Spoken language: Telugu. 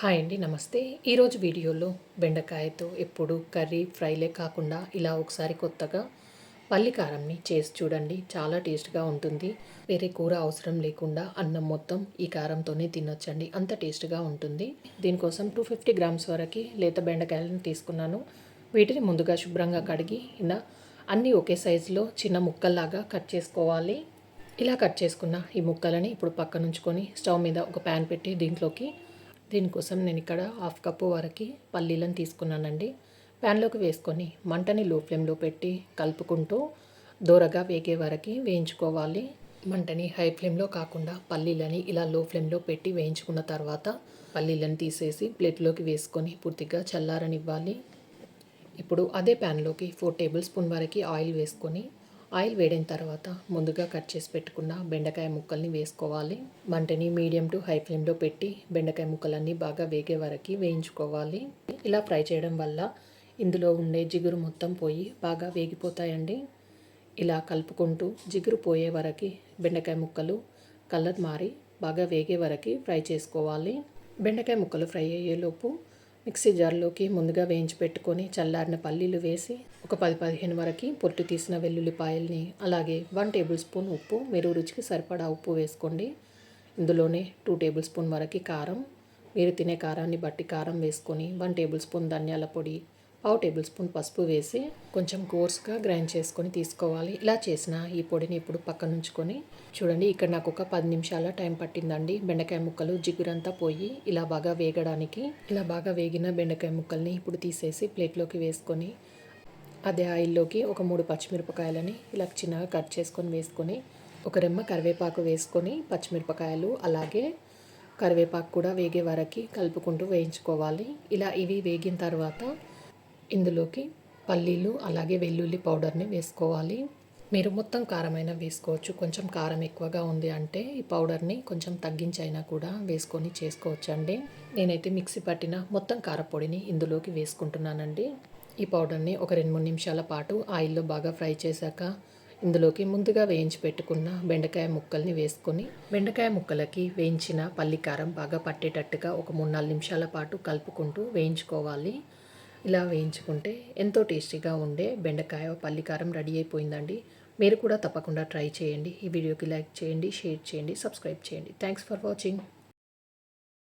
హాయ్ అండి, నమస్తే. ఈరోజు వీడియోలో బెండకాయతో ఎప్పుడు కర్రీ ఫ్రైలే కాకుండా ఇలా ఒకసారి కొత్తగా పల్లి కారంని చేసి చూడండి. చాలా టేస్ట్గా ఉంటుంది. వేరే కూర అవసరం లేకుండా అన్నం మొత్తం ఈ కారంతోనే తినొచ్చండి, అంత టేస్ట్గా ఉంటుంది. దీనికోసం 250 గ్రామ్స్ వరకు లేత బెండకాయలను తీసుకున్నాను. వీటిని ముందుగా శుభ్రంగా కడిగి ఇలా అన్నీ ఒకే సైజులో చిన్న ముక్కల్లాగా కట్ చేసుకోవాలి. ఇలా కట్ చేసుకున్న ఈ ముక్కలని ఇప్పుడు పక్కన ఉంచుకొని స్టవ్ మీద ఒక ప్యాన్ పెట్టి దీనికోసం నేను ఇక్కడ 1/2 కప్పు వరకు పల్లీలను తీసుకున్నానండి. ప్యాన్లోకి వేసుకొని మంటని లో ఫ్లేమ్లో పెట్టి కలుపుకుంటూ దోరగా వేగే వరకు వేయించుకోవాలి. మంటని హై ఫ్లేమ్లో కాకుండా పల్లీలని ఇలా లో ఫ్లేమ్లో పెట్టి వేయించుకున్న తర్వాత పల్లీలను తీసేసి ప్లేట్లోకి వేసుకొని పూర్తిగా చల్లారనివ్వాలి. ఇప్పుడు అదే ప్యాన్లోకి 4 టేబుల్ స్పూన్ వరకు ఆయిల్ వేసుకొని ఆయిల్ వేడిన తర్వాత ముందుగా కట్ చేసి పెట్టుకున్న బెండకాయ ముక్కల్ని వేసుకోవాలి. మంటని మీడియం టు హై ఫ్లేమ్లో పెట్టి బెండకాయ ముక్కలన్నీ బాగా వేగే వరకు వేయించుకోవాలి. ఇలా ఫ్రై చేయడం వల్ల ఇందులో ఉండే జిగురు మొత్తం పోయి బాగా వేగిపోతాయండి. ఇలా కలుపుకుంటూ జిగురు పోయే వరకు బెండకాయ ముక్కలు కలర్ మారి బాగా వేగే వరకు ఫ్రై చేసుకోవాలి. బెండకాయ ముక్కలు ఫ్రై అయ్యేలోపు మిక్సీ జార్లోకి ముందుగా వేయించి పెట్టుకొని చల్లారిన పల్లీలు వేసి ఒక 10-15 వరకు పొట్టు తీసిన వెల్లుల్లిపాయల్ని, అలాగే 1 టేబుల్ స్పూన్ ఉప్పు, మీరు రుచికి సరిపడా ఉప్పు వేసుకోండి. ఇందులోనే 2 టేబుల్ స్పూన్ వరకు కారం, మీరు తినే కారాన్ని బట్టి కారం వేసుకొని 1 టేబుల్ స్పూన్ ధనియాల పొడి, 1/2 టేబుల్ స్పూన్ పసుపు వేసి కొంచెం కోర్స్గా గ్రైండ్ చేసుకొని తీసుకోవాలి. ఇలా చేసిన ఈ పొడిని ఇప్పుడు పక్కన ఉంచుకొని చూడండి, ఇక్కడ నాకు ఒక 10 నిమిషాల టైం పట్టిందండి. బెండకాయ ముక్కలు జిగురంతా పోయి ఇలా బాగా వేగడానికి. ఇలా బాగా వేగిన బెండకాయ ముక్కల్ని ఇప్పుడు తీసేసి ప్లేట్లోకి వేసుకొని అదే ఆయిల్లోకి ఒక 3 పచ్చిమిరపకాయలని ఇలా చిన్నగా కట్ చేసుకొని వేసుకొని ఒక రెమ్మ కరివేపాకు వేసుకొని పచ్చిమిరపకాయలు అలాగే కరివేపాకు కూడా వేగే వరకు కలుపుకుంటూ వేయించుకోవాలి. ఇలా ఇవి వేగిన తర్వాత ఇందులోకి పల్లీలు అలాగే వెల్లుల్లి పౌడర్ని వేసుకోవాలి. మీరు మొత్తం కారమైన వేసుకోవచ్చు. కొంచెం కారం ఎక్కువగా ఉంది అంటే ఈ పౌడర్ని కొంచెం తగ్గించైనా కూడా వేసుకొని చేసుకోవచ్చండి. నేనైతే మిక్సీ పట్టిన మొత్తం కారపొడిని ఇందులోకి వేసుకుంటున్నానండి. ఈ పౌడర్ని ఒక 2-3 నిమిషాల పాటు ఆయిల్లో బాగా ఫ్రై చేశాక ఇందులోకి ముందుగా వేయించి పెట్టుకున్న బెండకాయ ముక్కల్ని వేసుకొని బెండకాయ ముక్కలకి వేయించిన పల్లి కారం బాగా పట్టేటట్టుగా ఒక 3-4 నిమిషాల పాటు కలుపుకుంటూ వేయించుకోవాలి. ఇలా వేయించుకుంటే ఎంతో టేస్టీగా ఉండే బెండకాయ పల్లి కారం రెడీ అయిపోయిందండి. మీరు కూడా తప్పకుండా ట్రై చేయండి. ఈ వీడియోకి లైక్ చేయండి, షేర్ చేయండి, సబ్స్క్రైబ్ చేయండి. Thanks for watching.